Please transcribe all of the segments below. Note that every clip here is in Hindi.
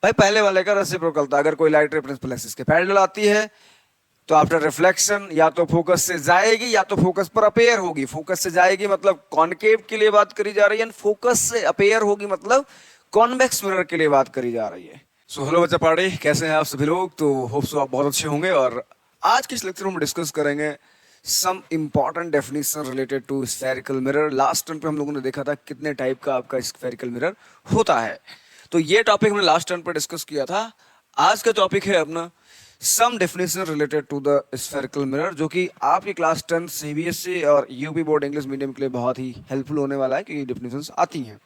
भाई पहले वाले का रेसिप्रोकल था। अगर कोई लाइट रे प्रिंसिपल एक्सिस के पैरेलल आती है तो आफ्टर रिफ्लेक्शन या तो फोकस से जाएगी या तो फोकस पर अपेयर होगी। फोकस से जाएगी मतलब कॉनकेव के लिए बात करी जा रही है, फोकस से अपेयर होगी मतलब कॉन्वेक्स मिरर के लिए बात करी जा रही है। सो हेलो बच्चा पार्टी, कैसे हैं आप सभी लोग? तो होप सो आप बहुत अच्छे होंगे। और आज के इस लेक्चर में हम डिस्कस करेंगे some important definition related to spherical mirror. Last turn पे हम लोगों ने देखा था कितने टाइप का आपका स्फेरिकल मिरर होता है, तो ये टॉपिक हमने लास्ट टर्न पे डिस्कस किया था। आज का टॉपिक है अपना some definition related to the spherical mirror, जो कि आपकी क्लास 10 सीबीएसई और यूपी बोर्ड इंग्लिश मीडियम के लिए बहुत ही हेल्पफुल होने वाला है, क्योंकि डेफिनेशंस आती हैं।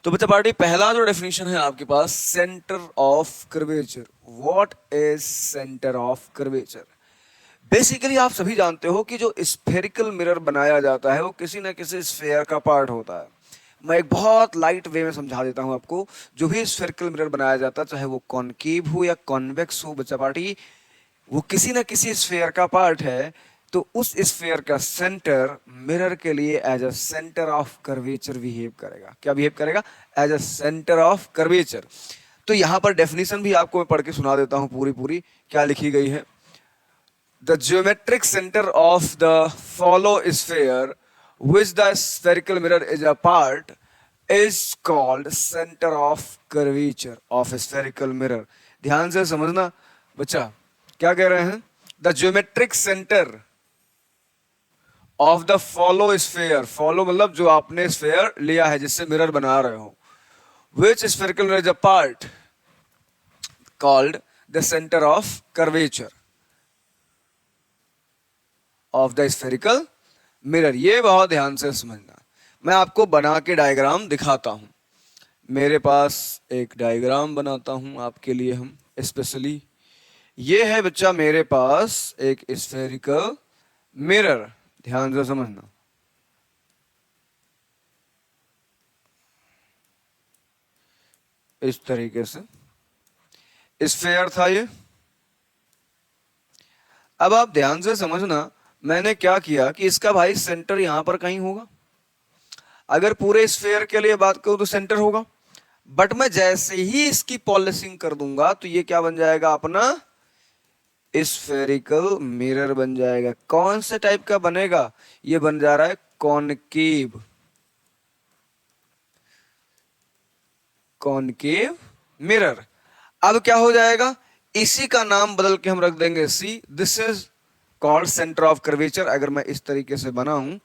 तो बच्चा पार्टी, पहला जो डेफिनेशन है आपके पास, centre of curvature. What is centre of curvature? Basically आप सभी जानते हो कि जो स्फेरिकल मिरर बनाया जाता है वो किसी ना किसी स्फेयर का पार्ट होता है। मैं एक बहुत लाइट वे में समझा देता हूं आपको। जो भी स्फेरिकल मिरर बनाया जाता है, चाहे वो कॉनकेव हो या कॉन्वेक्स हो बच्चा पार्टी, वो किसी ना किसी स्फेयर का पार्ट है। तो उस स्फेयर का सेंटर मिरर के लिए as a centre of curvature behave करेगा। क्या बिहेव करेगा? As a centre of curvature. तो यहां पर डेफिनेशन भी आपको मैं पढ़ के सुना देता हूं पूरी पूरी, क्या लिखी गई है। The geometric center of the follow sphere, which the spherical mirror is a part, is called center of curvature of spherical mirror. ध्यान से समझना बच्चा, क्या कह रहे हैं? The geometric center of the follow sphere, follow मतलब जो आपने स्फेयर लिया है जिससे मिरर बना रहे हो, which spherical mirror is a part, called the center of curvature of the spherical mirror. ये बहुत ध्यान से समझना। मैं आपको बना के डायग्राम दिखाता हूं। मेरे पास एक डायग्राम बनाता हूं आपके लिए हम स्पेशली। ये है बच्चा मेरे पास एक स्फेरिकल मिरर, ध्यान से समझना। इस तरीके से स्फेयर था ये। अब आप ध्यान से समझना, मैंने क्या किया कि इसका भाई सेंटर यहां पर कहीं होगा। अगर पूरे स्फेयर के लिए बात करूं तो सेंटर होगा, बट मैं जैसे ही इसकी पॉलिशिंग कर दूंगा तो ये क्या बन जाएगा? अपना स्फेरिकल मिरर बन जाएगा। कौन से टाइप का बनेगा? ये बन जा रहा है कॉनकेव, कॉनकेव मिरर। अब क्या हो जाएगा? इसी का नाम बदल के हम रख देंगे C. This is called centre of curvature. अगर मैं इस तरीके से बनाऊं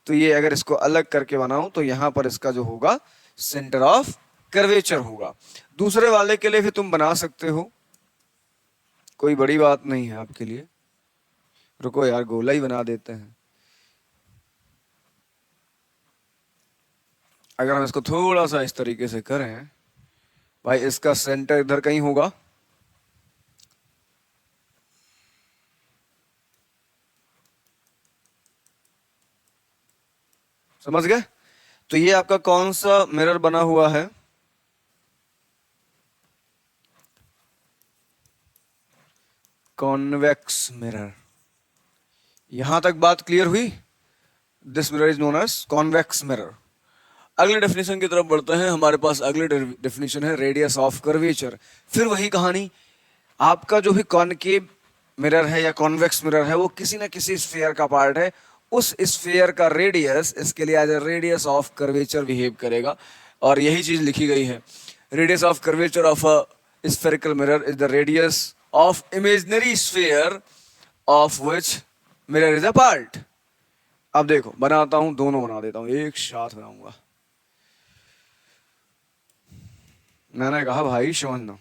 तो ये, अगर इसको अलग करके बनाऊं तो यहां पर इसका जो होगा सेंटर ऑफ कर्वेचर होगा। दूसरे वाले के लिए भी तुम बना सकते हो, कोई बड़ी बात नहीं है आपके लिए। रुको यार, गोला ही बना देते हैं। अगर हम इसको थोड़ा सा इस तरीके से करें, भाई इसका सेंटर इधर कहीं होगा। समझ गए? तो ये आपका कौन सा मिरर बना हुआ है? Convex mirror. यहां तक बात क्लियर हुई? This mirror is known as convex mirror. अगले डेफिनेशन की तरफ बढ़ते हैं। हमारे पास अगले डेफिनेशन है रेडियस ऑफ कर्वेचर। फिर वही कहानी, आपका जो भी कॉनकेव मिरर है या कॉन्वेक्स मिरर है वो किसी ना किसी स्फीयर का पार्ट है। उस स्फीयर का रेडियस इसके लिए as a radius of curvature behave करेगा, और यही चीज लिखी गई है। Radius of curvature of a spherical mirror is the radius of imaginary sphere of which mirror is a part. अब देखो, बनाता हूं, दोनों बना देता हूं, एक साथ बनाऊंगा। मैंने कहा भाई समझना।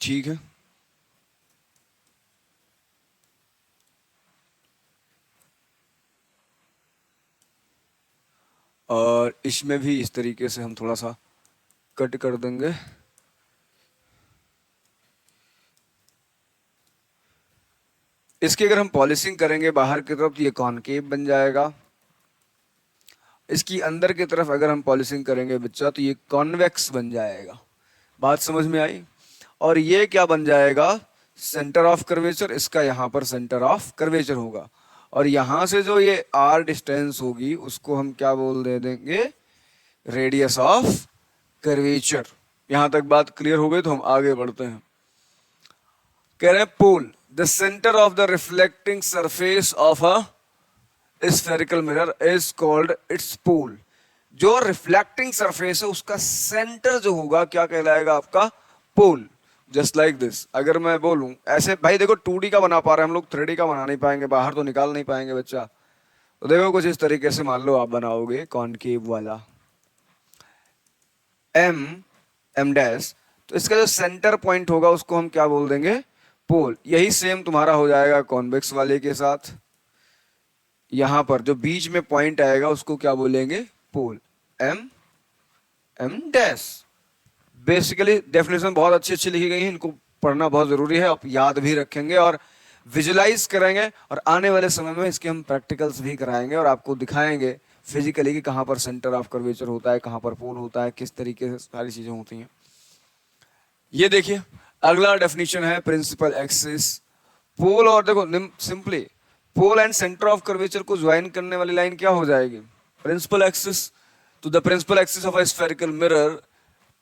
ठीक है, और इसमें भी इस तरीके से हम थोड़ा सा कट कर देंगे। इसकी अगर हम पॉलिशिंग करेंगे बाहर की तरफ तो ये कॉनकेव बन जाएगा। इसकी अंदर की तरफ अगर हम पॉलिशिंग करेंगे बच्चा तो ये कॉन्वेक्स बन जाएगा। बात समझ में आई? और ये क्या बन जाएगा? Centre of curvature. इसका यहाँ पर सेंटर ऑफ कर्वेचर होगा। और यहां से जो ये r डिस्टेंस होगी उसको हम क्या बोल दे देंगे, रेडियस ऑफ कर्वेचर। यहां तक बात क्लियर हो गई तो हम आगे बढ़ते हैं। कह रहे हैं pole, the centre of the reflecting surface of a spherical mirror is called its pole. जो रिफ्लेक्टिंग सरफेस है उसका सेंटर जो होगा क्या कहलाएगा आपका, पोल। जस्ट लाइक दिस, अगर मैं बोलूं ऐसे, भाई देखो 2D का बना पा रहे हैं हम लोग, 3D का बना नहीं पाएंगे, बाहर तो निकाल नहीं पाएंगे बच्चा। तो देखो कुछ इस तरीके से मान लो आप बनाओगे कॉनकेव वाला एम डैश, तो इसका जो सेंटर पॉइंट होगा उसको हम क्या बोल देंगे, पोल। यही सेम तुम्हारा हो जाएगा कॉन्वेक्स वाले के साथ। यहां पर जो बीच में पॉइंट आएगा उसको क्या बोलेंगे, पोल, एम डैश। बेसिकली डेफिनेशन बहुत अच्छी अच्छी लिखी गई है, इनको पढ़ना बहुत जरूरी है, आप याद भी रखेंगे और विजुलाइज करेंगे, और आने वाले समय में इसके हम प्रैक्टिकल्स भी कराएंगे और आपको दिखाएंगे फिजिकली कि कहाँ पर सेंटर ऑफ कर्वेचर होता है, कहाँ पर पोल होता है, किस तरीके से सारी चीजें होती हैं। ये देखिए अगला डेफिनेशन है प्रिंसिपल एक्सिस। पोल और देखो simply pole and centre of curvature को ज्वाइन करने वाली लाइन क्या हो जाएगी, प्रिंसिपल एक्सिस। तो the principal axis of a spherical mirror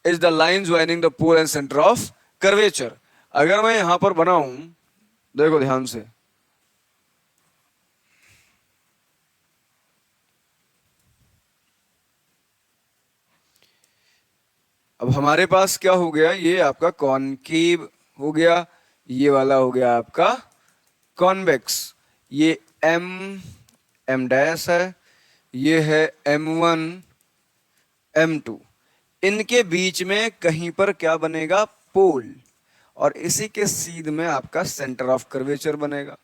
is the line joining the pole and centre of curvature. अगर मैं यहां पर बनाऊं, देखो ध्यान से, अब हमारे पास क्या हो गया, ये आपका कॉनकेव हो गया, ये वाला हो गया आपका कॉन्वेक्स। ये एम डैश है, ये है M1 M2। इनके बीच में कहीं पर क्या बनेगा, पोल, और इसी के सीध में आपका सेंटर ऑफ कर्वेचर बनेगा,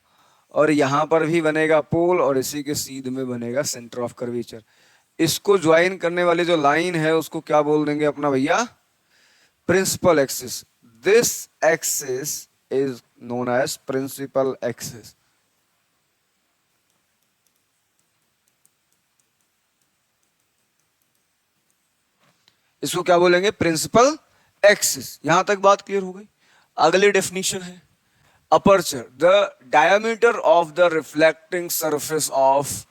और यहां पर भी बनेगा पोल और इसी के सीध में बनेगा सेंटर ऑफ कर्वेचर। इसको ज्वाइन करने वाली जो लाइन है उसको क्या बोल देंगे अपना भैया, principal axis. This axis is known as principal axis. इसको क्या बोलेंगे, प्रिंसिपल एक्सिस। यहां तक बात क्लियर हो गई। अगली डेफिनेशन है aperture, the diameter of the reflecting surface of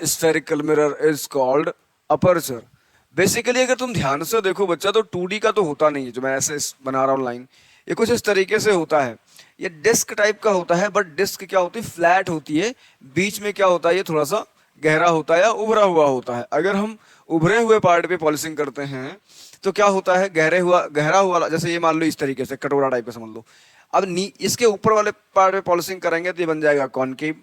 spherical mirror is called aperture. Basically अगर तुम ध्यान से देखो बच्चा, तो 2D का तो होता नहीं है जो मैं ऐसे बना रहा हूं लाइन, ये कुछ इस तरीके से होता है। ये डिस्क टाइप का होता है, बट डिस्क क्या होती है, फ्लैट होती है, बीच में क्या होता है, ये थोड़ा सा गहरा होता है या उभरा हुआ होता है। अगर हम उभरे हुए पार्ट पे पॉलिशिंग करते हैं तो क्या होता है, गहरा हुआ, जैसे ये मान लो इस तरीके से कटोरा टाइप का समझ लो। अब इसके ऊपर वाले पार्ट पे पॉलिशिंग करेंगे तो ये बन जाएगा कॉनकेव,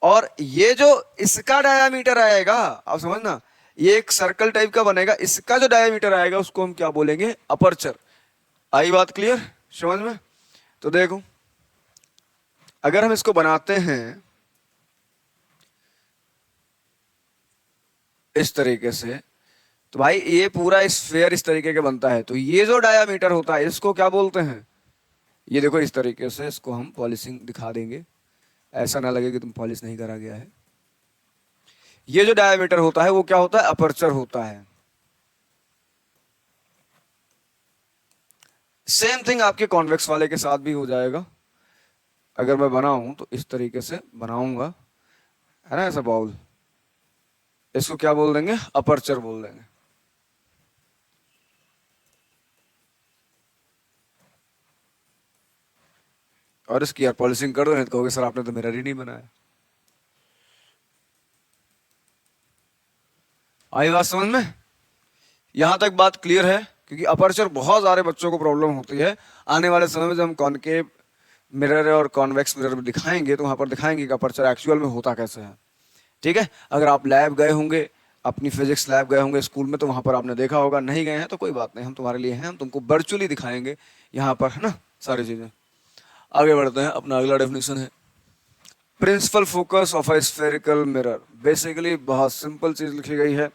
और ये जो इसका डायामीटर आएगा, आप समझना, ये एक सर्कल टाइप का बनेगा, इसका जो डायामीटर आएगा उसको हम क्या बोलेंगे, अपर्चर। आई बात क्लियर समझ में? तो देखो अगर हम इसको बनाते हैं इस तरीके से, तो भाई ये पूरा स्फेयर इस तरीके का बनता है, तो ये जो डायामीटर होता है इसको क्या बोलते हैं, ये देखो इस तरीके से इसको हम पॉलिशिंग दिखा देंगे, ऐसा ना लगे कि तुम पॉलिश नहीं करा गया है। ये जो डायामीटर होता है वो क्या होता है, अपर्चर होता है। सेम थिंग आपके कॉन्वेक्स वाले के साथ भी हो जाएगा। अगर मैं बनाऊं तो इस तरीके से बनाऊंगा, है ना, ऐसा बाउल, इसको क्या बोल देंगे, अपर्चर बोल देंगे। और इसकी यार पॉलिशिंग कर दो, नहीं तो कहोगे सर आपने तो मिरर ही नहीं बनाया। आई बात समझ में? यहां तक बात क्लियर है? क्योंकि अपर्चर बहुत सारे बच्चों को प्रॉब्लम होती है। आने वाले समय में जब हम कॉनकेव मिरर और कॉन्वेक्स मिरर में दिखाएंगे तो वहां पर दिखाएंगे कि अपर्चर एक्चुअल में होता कैसे है। ठीक है, अगर आप लैब गए होंगे, अपनी फिजिक्स लैब गए होंगे स्कूल में, तो वहां पर आपने देखा होगा। नहीं गए हैं तो कोई बात नहीं, हम तुम्हारे लिए हैं, हम तुमको वर्चुअली दिखाएंगे यहाँ पर, है ना, सारी चीजें। आगे बढ़ते हैं, अपना अगला डेफिनेशन है principal focus of a spherical mirror. Basically बहुत सिंपल चीज लिखी गई है,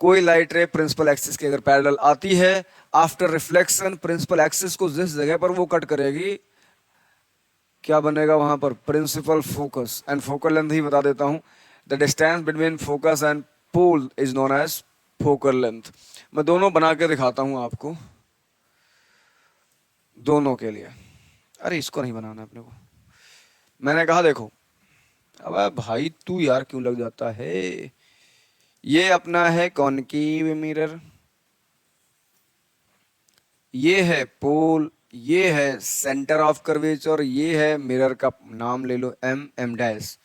कोई लाइट रे प्रिंसिपल एक्सिस के अगर पैरेलल आती है, आफ्टर रिफ्लेक्शन प्रिंसिपल एक्सिस को जिस जगह पर वो कट करेगी क्या बनेगा वहां पर, principal focus. And focal length ही बता देता हूं, the distance between focus and pole is known as focal length. मैं दोनों बना के दिखाता हूं आपको, दोनों के लिए। अरे इसको नहीं बनाना अपने को, मैंने कहा देखो अब भाई तू यार क्यों लग जाता है। ये अपना है कॉनकेव मिरर, ये है पोल, ये है सेंटर ऑफ कर्वेचर, ये है मिरर का नाम ले लो एम डैश।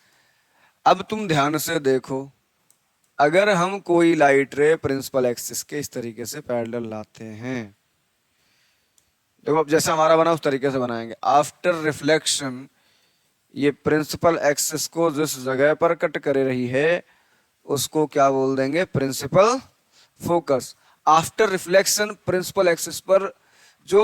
अब तुम ध्यान से देखो, अगर हम कोई लाइट रे प्रिंसिपल एक्सिस के इस तरीके से पैरेलल लाते हैं, देखो अब जैसा हमारा बना उस तरीके से बनाएंगे। आफ्टर रिफ्लेक्शन ये प्रिंसिपल एक्सिस को जिस जगह पर कट कर रही है उसको क्या बोल देंगे, principal focus. After reflection principal axis पर जो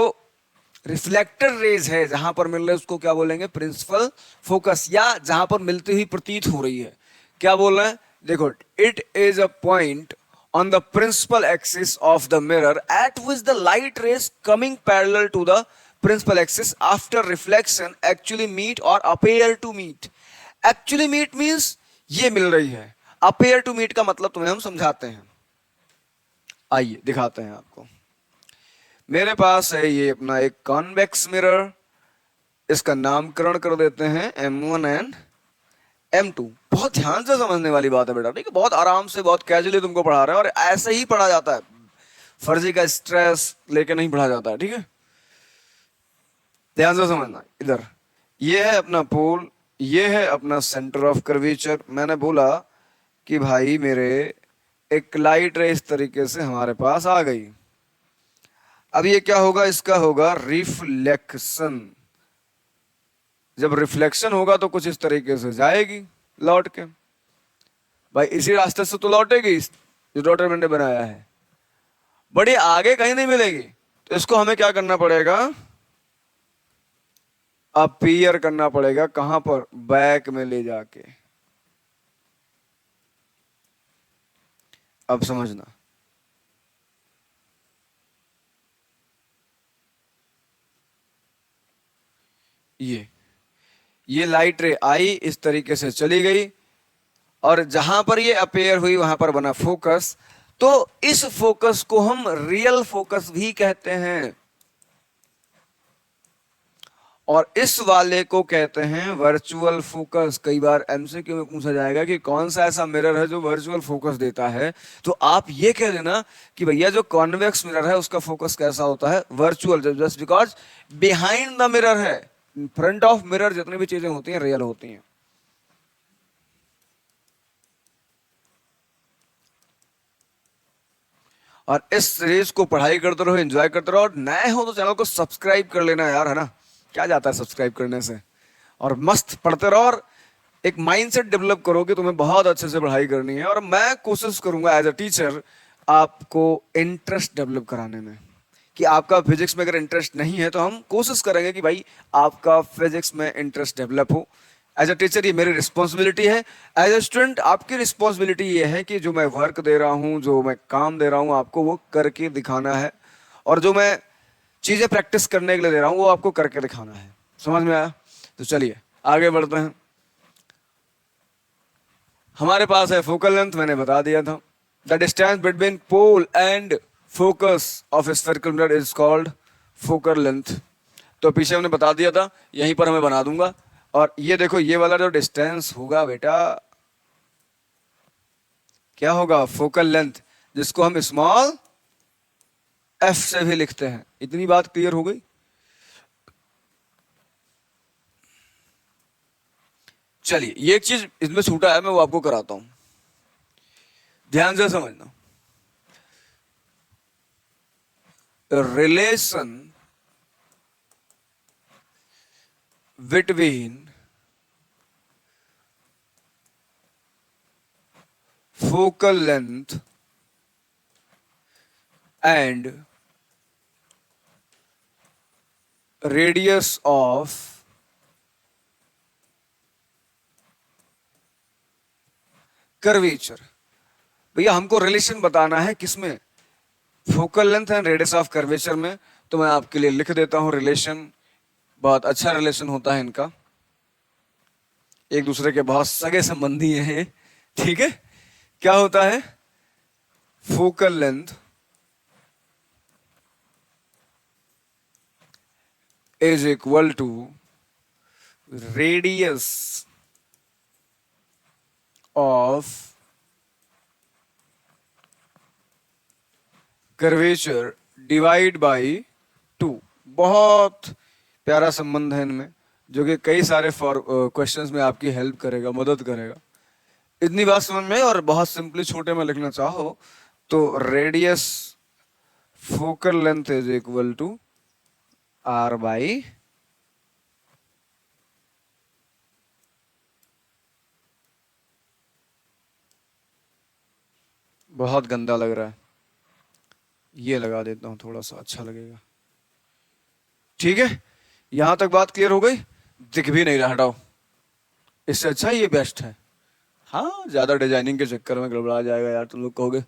रिफ्लेक्टेड रेज है जहां पर मिल रहे हैं उसको क्या बोलेंगे, प्रिंसिपल फोकस, या जहां पर मिलती हुई प्रतीत हो रही है क्या बोल रहे हैं, देखो it is a point on the principal axis of the mirror at which the light rays coming parallel to the principal axis after reflection actually meet or appear to meet. Actually meet means ये मिल रही है, appear to meet का मतलब तुम्हें हम समझाते हैं। आइए दिखाते हैं आपको। मेरे पास है ये अपना एक कॉन्वेक्स मिरर, इसका नामकरण कर देते हैं M1 एंड M2। बहुत ध्यान से समझने वाली बात है बेटा, ठीक है, बहुत आराम से बहुत कैजुअली तुमको पढ़ा रहे हैं और ऐसे ही पढ़ा जाता है, फर्जी का स्ट्रेस लेके नहीं पढ़ा जाता है, ठीक है। ध्यान से समझना, इधर ये है अपना पोल, ये है अपना सेंटर ऑफ कर्वेचर। मैंने बोला कि भाई मेरे एक लाइट रे इस तरीके से हमारे पास आ गई। अब ये क्या होगा, इसका होगा रिफ्लेक्शन। जब रिफ्लेक्शन होगा तो कुछ इस तरीके से जाएगी लौट के, भाई इसी रास्ते से तो लौटेगी जो डॉटर मैंने बनाया है, बड़ी आगे कहीं नहीं मिलेगी। तो इसको हमें क्या करना पड़ेगा, अपीयर करना पड़ेगा, कहां पर, बैक में ले जाके। अब समझना, ये लाइट रे आई इस तरीके से चली गई और जहां पर ये अपेयर हुई वहां पर बना फोकस। तो इस फोकस को हम रियल फोकस भी कहते हैं और इस वाले को कहते हैं वर्चुअल फोकस। कई बार एमसीक्यू में पूछा जाएगा कि कौन सा ऐसा मिरर है जो वर्चुअल फोकस देता है, तो आप ये कह देना कि भैया जो कॉन्वेक्स मिरर है उसका फोकस कैसा होता है, virtual, just because behind the mirror है, फ्रंट ऑफ मिरर जितनी भी चीजें होती हैं रियल होती हैं। और इस सीरीज को पढ़ाई करते रहो, एंजॉय करते रहो, और नए हो तो चैनल को सब्सक्राइब कर लेना यार, है ना, क्या जाता है सब्सक्राइब करने से। और मस्त पढ़ते रहो और एक माइंडसेट डेवलप करो कि तुम्हें बहुत अच्छे से पढ़ाई करनी है। और मैं कोशिश करूंगा एज अ टीचर आपको इंटरेस्ट डेवलप कराने में, कि आपका फिजिक्स में अगर इंटरेस्ट नहीं है तो हम कोशिश करेंगे कि भाई आपका फिजिक्स में इंटरेस्ट डेवलप हो। एज अ टीचर ये मेरी रिस्पॉन्सिबिलिटी है, एज अ स्टूडेंट आपकी रिस्पॉन्सिबिलिटी ये है कि जो मैं वर्क दे रहा हूँ, जो मैं काम दे रहा हूँ, आपको वो करके दिखाना है, और जो मैं चीजें प्रैक्टिस करने के लिए दे रहा हूँ वो आपको करके दिखाना है। समझ में आया? तो चलिए आगे बढ़ते हैं। हमारे पास है फोकल लेंथ, मैंने बता दिया था। The distance between pole and focus of spherical mirror is called focal length. तो पीछे हमने बता दिया था, यहीं पर हमें बना दूंगा। और ये देखो, ये वाला जो डिस्टेंस होगा बेटा, क्या होगा, फोकल लेंथ, जिसको हम स्मॉल एफ से भी लिखते हैं। इतनी बात क्लियर हो गई? चलिए, ये एक चीज इसमें छूटा है, मैं वो आपको कराता हूं, ध्यान से समझना। Relation between focal length and radius of curvature। भैया हमको रिलेशन बताना है किसमें, focal length and radius of curvature में। तो मैं आपके लिए लिख देता हूं रिलेशन, बहुत अच्छा रिलेशन होता है इनका, एक दूसरे के बहुत सगे संबंधी हैं ये, ठीक है। क्या होता है, focal length is equal to radius of curvature divide by 2। बहुत प्यारा संबंध है इनमें, जो कि कई सारे क्वेश्चंस में आपकी हेल्प करेगा, मदद करेगा। इतनी बात समझ में, और बहुत सिंपली छोटे में लिखना चाहो तो radius focal length is equal to r by बहुत गंदा लग रहा है, ये लगा देता हूं, थोड़ा सा अच्छा लगेगा। ठीक है, यहां तक बात क्लियर हो गई? दिख भी नहीं रहा, हटाओ, इससे अच्छा ये बेस्ट है। हाँ, ज्यादा डिजाइनिंग के चक्कर में गड़बड़ा जाएगा यार, तुम लोग कहोगे।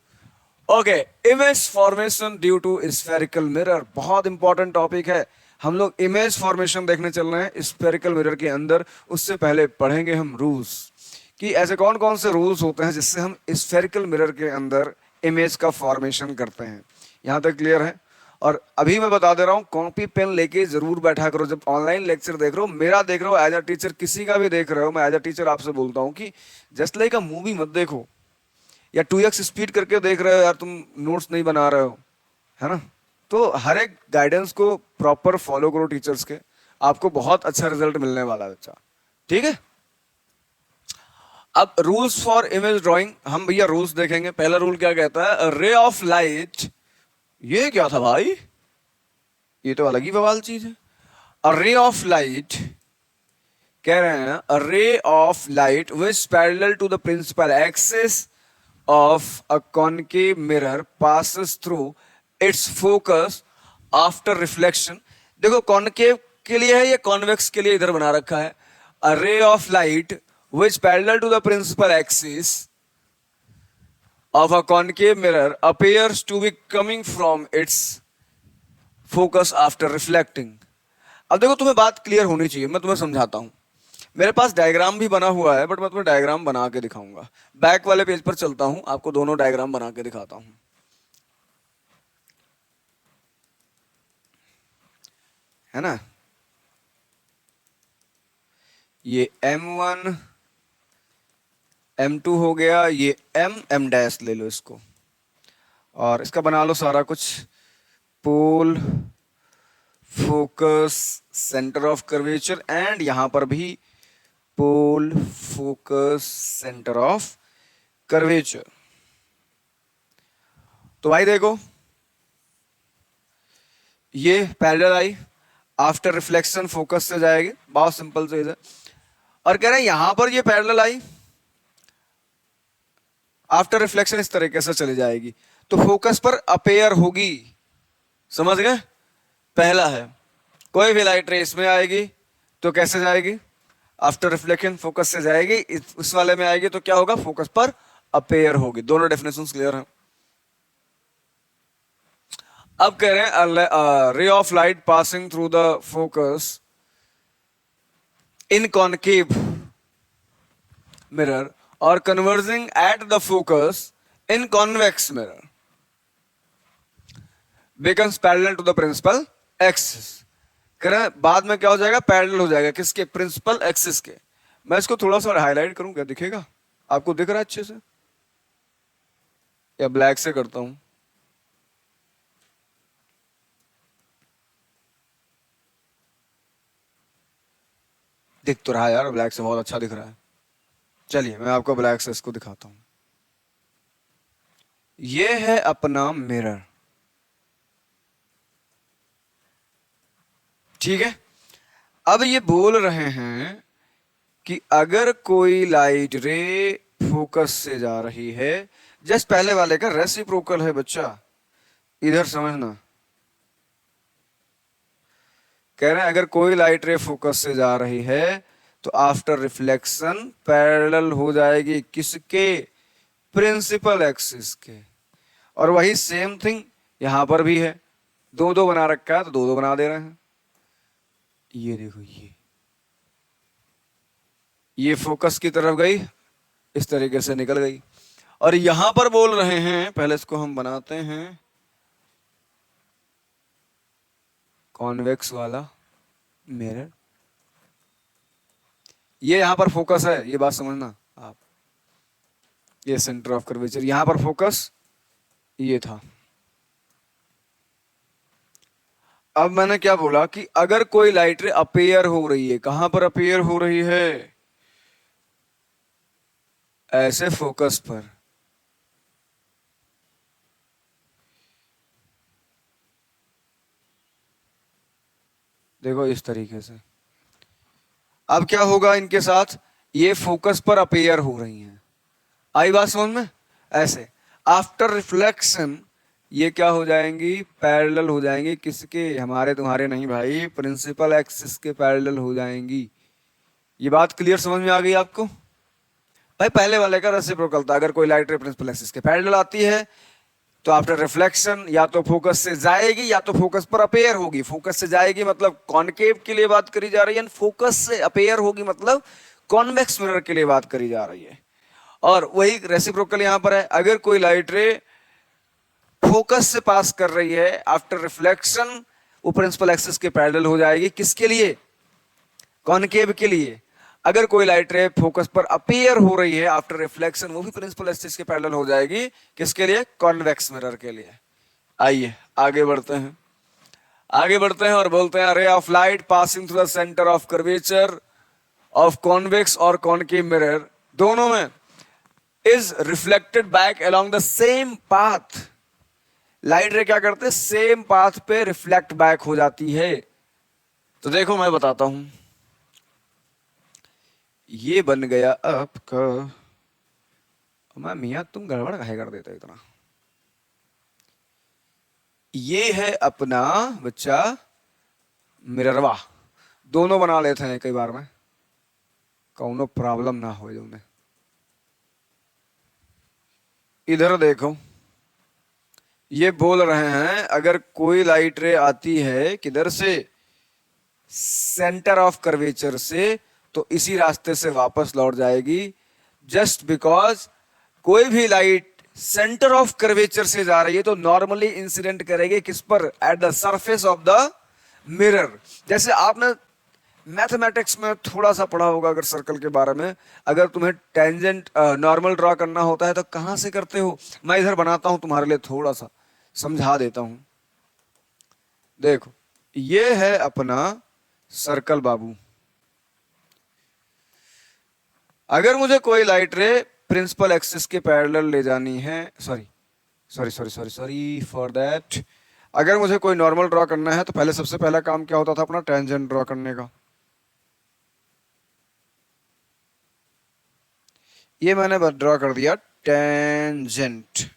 Okay, image formation due to spherical mirror, बहुत इंपॉर्टेंट टॉपिक है। हम लोग इमेज फॉर्मेशन देखने चल रहे हैं स्फेरिकल मिरर के अंदर। उससे पहले पढ़ेंगे हम रूल्स, कि ऐसे कौन कौन से रूल्स होते हैं जिससे हम स्फेरिकल मिरर के अंदर इमेज का फॉर्मेशन करते हैं। यहां तक क्लियर है? और अभी मैं बता दे रहा हूं, कॉपी पेन लेके जरूर बैठा करो। जब ऑनलाइन लेक्चर देख रहे हो, मेरा देख रहे हो, एज अ टीचर किसी का भी देख रहे हो, मैं एज अ टीचर आपसे बोलता हूं कि जस्ट लाइक अ मूवी मत देखो, या 2x स्पीड करके देख रहे हो यार, तुम नोट्स नहीं बना रहे हो, है ना? तो हर एक गाइडेंस को प्रॉपर फॉलो करो टीचर्स के, आपको बहुत अच्छा रिजल्ट मिलने वाला है बच्चा। ठीक है, अब रूल्स फॉर इमेज ड्राइंग, हम भैया रूल्स देखेंगे। पहला रूल क्या कहता है? रे ऑफ लाइट, ये क्या था भाई, ये तो अलग ही बवाल चीज है। अ रे ऑफ लाइट, कह रहे हैं a ray of light which parallel to the principal axis of a concave mirror passes through its focus after reflection। देखो, कॉनकेव के लिए है, ये कॉन्वेक्स के लिए इधर बना रखा है। a ray of light which parallel to the principal axis of a concave mirror appears to be coming from its focus after reflecting। अब देखो, तुम्हें बात क्लियर होनी चाहिए, मैं तुम्हें समझाता हूं। मेरे पास डायग्राम भी बना हुआ है, बट मैं तुम्हें डायग्राम बना के दिखाऊंगा। बैक वाले पेज पर चलता हूं, आपको दोनों डायग्राम बना के दिखाता हूं, है ना? ये M1 M2 हो गया, ये M डैश ले लो इसको, और इसका बना लो सारा कुछ। Pole, focus, centre of curvature, and यहां पर भी pole, focus, centre of curvature. तो भाई देखो, ये पैरेलल आई, आफ्टर रिफ्लेक्शन फोकस से जाएगी, बहुत सिंपल चीज है। और कह रहे हैं यहां पर ये पैरेलल आई, आफ्टर रिफ्लेक्शन इस तरीके से चली जाएगी, तो फोकस पर अपेयर होगी। समझ गए? पहला है, कोई भी लाइट रे इसमें आएगी तो कैसे जाएगी? आफ्टर रिफ्लेक्शन फोकस से जाएगी, उस वाले में आएगी तो क्या होगा? फोकस पर अपेयर होगी। दोनों डेफिनेशंस क्लियर हैं? अब कह रहे हैं ray of light passing through the focus in concave mirror और converging at the focus in convex mirror becomes parallel to the principal axis. कह रहे हैं बाद में क्या हो जाएगा? पैरेलल हो जाएगा, किसके? प्रिंसिपल एक्सिस के। मैं इसको थोड़ा सा हाईलाइट करूं, क्या दिखेगा आपको? दिख रहा है अच्छे से, या ब्लैक से करता हूं? दिख तो रहा है यार, ब्लैक से बहुत अच्छा दिख रहा है। चलिए मैं आपको ब्लैक से इसको दिखाता हूं। ये है अपना मिरर, ठीक है? अब ये बोल रहे हैं कि अगर कोई लाइट रे फोकस से जा रही है, जस्ट पहले वाले का रेसिप्रोकल है बच्चा, इधर समझना। कह रहे हैं अगर कोई लाइट रे फोकस से जा रही है तो आफ्टर रिफ्लेक्शन पैरेलल हो जाएगी किसके? प्रिंसिपल एक्सिस के। और वही सेम थिंग यहां पर भी है, दो दो बना रखा है तो दो दो बना दे रहे हैं। ये देखो, ये फोकस की तरफ गई, इस तरीके से निकल गई। और यहां पर बोल रहे हैं, पहले इसको हम बनाते हैं कॉन्वेक्स वाला मिरर। ये यहां पर फोकस है, ये बात समझना आप। ये सेंटर ऑफ कर्वेचर, यहां पर फोकस ये था। अब मैंने क्या बोला कि अगर कोई लाइट रे अपेयर हो रही है, कहां पर अपेयर हो रही है? ऐसे फोकस पर, देखो इस तरीके से। अब क्या होगा इनके साथ? ये फोकस पर अपेयर हो रही हैं। आई बात समझ में? ऐसे आफ्टर रिफ्लेक्शन ये क्या हो जाएंगी? पैरेलल हो जाएंगी। किसके? हमारे तुम्हारे नहीं भाई, प्रिंसिपल एक्सिस के पैरेलल हो जाएंगी। ये बात क्लियर समझ में आ गई आपको? भाई पहले वाले का रेसिप्रोकल था, अगर कोई लाइट रे प्रिंसिपल एक्सिस के पैरेलल आती है तो आफ्टर रिफ्लेक्शन या तो फोकस से जाएगी या तो फोकस पर अपेयर होगी। फोकस से जाएगी मतलब कॉनकेव के लिए बात करी जा रही है, फोकस से अपेयर होगी मतलब कॉन्वेक्स मिरर के लिए बात करी जा रही है। और वही रेसिप्रोकल यहां पर है, अगर कोई लाइट रे फोकस से पास कर रही है आफ्टर रिफ्लेक्शन, वो प्रिंसिपल एक्सिस के पैरेलल हो जाएगी। किसके लिए? कॉनकेव के लिए। अगर कोई लाइट रे फोकस पर अपीयर हो रही है आफ्टर रिफ्लेक्शन, वो भी प्रिंसिपल एक्सिस के पैरेलल हो जाएगी। किसके लिए? कॉन्वेक्स मिरर के लिए। आइए आगे बढ़ते हैं। आगे बढ़ते हैं और बोलते हैं ray of light passing through the centre of curvature of convex और कॉनकेव मिरर, दोनों में is reflected back along the same path. Light रे क्या करते हैं? सेम पाथ पे रिफ्लेक्ट बैक हो जाती है। तो देखो मैं बताता हूं, ये बन गया आपका, मैं मियाँ तुम गड़बड़ काहे कर देते हो इतना। ये है अपना बच्चा मिररवा, दोनों बना लेते हैं कई बार में, कौनो प्रॉब्लम ना हो। जो इधर देखो, ये बोल रहे हैं अगर कोई लाइट रे आती है किधर से? सेंटर ऑफ कर्वेचर से, तो इसी रास्ते से वापस लौट जाएगी। जस्ट बिकॉज कोई भी लाइट सेंटर ऑफ कर्वेचर से जा रही है तो नॉर्मली इंसिडेंट करेगी किस पर? At the surface of the mirror. जैसे आपने मैथमेटिक्स में थोड़ा सा पढ़ा होगा अगर सर्कल के बारे में, अगर तुम्हें टेंजेंट नॉर्मल ड्रॉ करना होता है तो कहां से करते हो? मैं इधर बनाता हूं तुम्हारे लिए, थोड़ा सा समझा देता हूं। देखो ये है अपना सर्कल बाबू। अगर मुझे कोई लाइट रे प्रिंसिपल एक्सिस के पैरेलल ले जानी है, sorry sorry sorry sorry sorry for that, अगर मुझे कोई नॉर्मल ड्रॉ करना है तो पहले सबसे पहला काम क्या होता था? अपना टेंजेंट ड्रॉ करने का। ये मैंने ड्रॉ कर दिया टेंजेंट।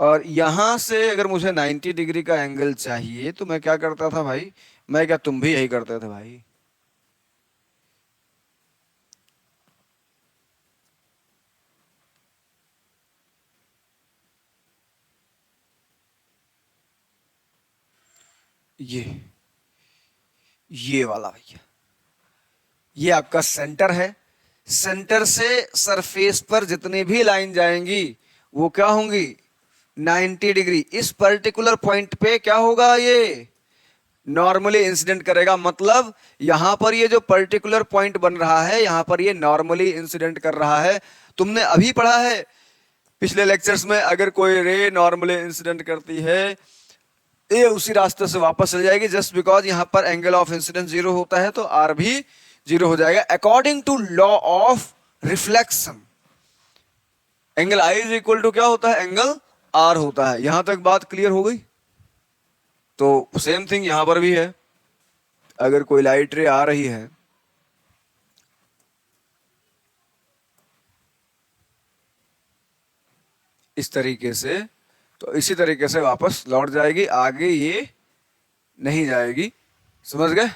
और यहां से अगर मुझे 90 डिग्री का एंगल चाहिए तो मैं क्या करता था भाई? मैं क्या, तुम भी यही करते थे भाई? ये वाला भैया, ये आपका सेंटर है। सेंटर से सरफेस पर जितनी भी लाइन जाएंगी वो क्या होंगी? 90 डिग्री। इस पर्टिकुलर पॉइंट पे क्या होगा? ये नॉर्मली इंसिडेंट करेगा। मतलब यहां पर ये जो पर्टिकुलर पॉइंट बन रहा है, यहां पर ये नॉर्मली इंसिडेंट कर रहा है। तुमने अभी पढ़ा है पिछले लेक्चर्स में, अगर कोई रे नॉर्मली इंसिडेंट करती है ये उसी रास्ते से वापस चल जाएगी। जस्ट बिकॉज यहां पर एंगल ऑफ इंसिडेंस जीरो होता है तो आर भी जीरो हो जाएगा। According to law of reflection angle i is equal to क्या होता है? एंगल आर होता है। यहां तक बात क्लियर हो गई? तो सेम थिंग यहां पर भी है। अगर कोई लाइट रे आ रही है इस तरीके से, तो इसी तरीके से वापस लौट जाएगी, आगे ये नहीं जाएगी। समझ गए?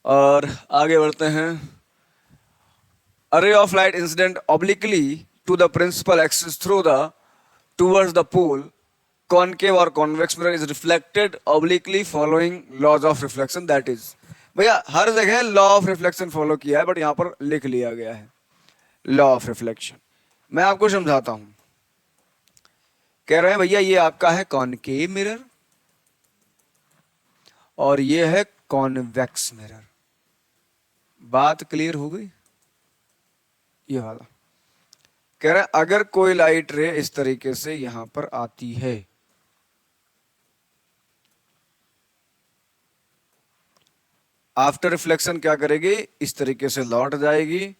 और आगे बढ़ते हैं। Array of light incident obliquely to the principal axis through the towards the pole, concave or convex mirror is reflected obliquely following laws of reflection. That is, भैया हर जगह लॉ ऑफ रिफ्लेक्शन फॉलो किया है बट यहां पर लिख लिया गया है लॉ ऑफ रिफ्लेक्शन। मैं आपको समझाता हूं। कह रहे हैं भैया ये आपका है कॉनकेव मिरर और ये है कॉन्वेक्स मिरर। बात क्लियर हो गई? ये वाला कह रहे हैं अगर कोई लाइट रे इस तरीके से यहां पर आती है, आफ्टर रिफ्लेक्शन क्या करेगी, इस तरीके से लौट जाएगी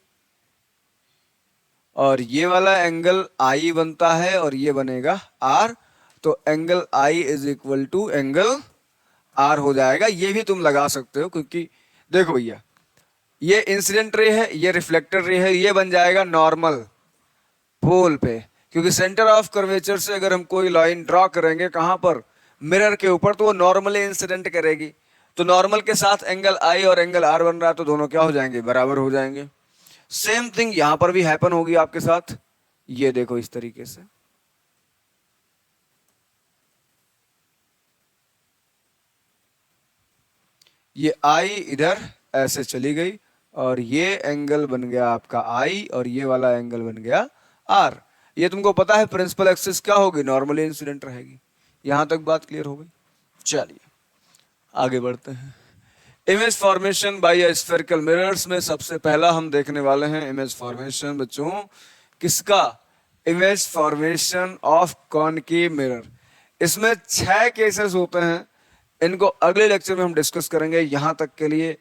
और ये वाला एंगल आई बनता है और ये बनेगा आर, तो angle i is equal to angle r हो जाएगा। ये भी तुम लगा सकते हो, क्योंकि देखो भैया ये इंसिडेंट रे है, ये रिफ्लेक्टेड रे है, ये बन जाएगा नॉर्मल पोल पे, क्योंकि सेंटर ऑफ कर्वेचर से अगर हम कोई लाइन ड्रॉ करेंगे कहां पर, मिरर के ऊपर, तो वो नॉर्मली इंसिडेंट करेगी। तो नॉर्मल के साथ एंगल आई और एंगल आर बन रहा है, तो दोनों क्या हो जाएंगे, बराबर हो जाएंगे। सेम थिंग यहां पर भी हैपन होगी आपके साथ। ये देखो इस तरीके से, ये आई इधर ऐसे चली गई और ये एंगल बन गया आपका आई और ये वाला एंगल बन गया आर। ये तुमको पता है प्रिंसिपल एक्सिस क्या होगी, नॉर्मली इंसिडेंट रहेगी। यहां तक बात क्लियर हो गई। चलिए आगे बढ़ते हैं। Image formation by spherical mirrors में सबसे पहला हम देखने वाले हैं इमेज फॉर्मेशन बच्चों किसका, image formation of concave mirror. इसमें 6 केसेस होते हैं, इनको अगले लेक्चर में हम डिस्कस करेंगे। यहां तक के लिए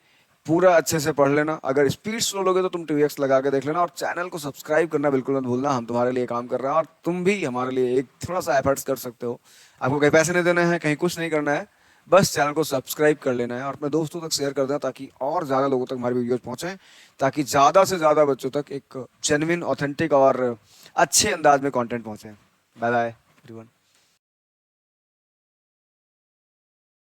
पूरा अच्छे से पढ़ लेना। अगर स्पीड स्लो लोगे तो तुम 2x लगा के देख लेना, और चैनल को सब्सक्राइब करना बिल्कुल मत भूलना। हम तुम्हारे लिए काम कर रहे हैं और तुम भी हमारे लिए एक थोड़ा सा एफर्ट्स कर सकते हो। आपको कहीं पैसे नहीं देने हैं, कहीं कुछ नहीं करना है, बस चैनल को सब्सक्राइब कर लेना है और अपने दोस्तों तक शेयर कर देना, ताकि और ज़्यादा लोगों तक हमारी वीडियोज पहुँचें, ताकि ज़्यादा से ज़्यादा बच्चों तक एक जेन्युइन, ऑथेंटिक और अच्छे अंदाज में कंटेंट पहुँचे। Bye bye everyone.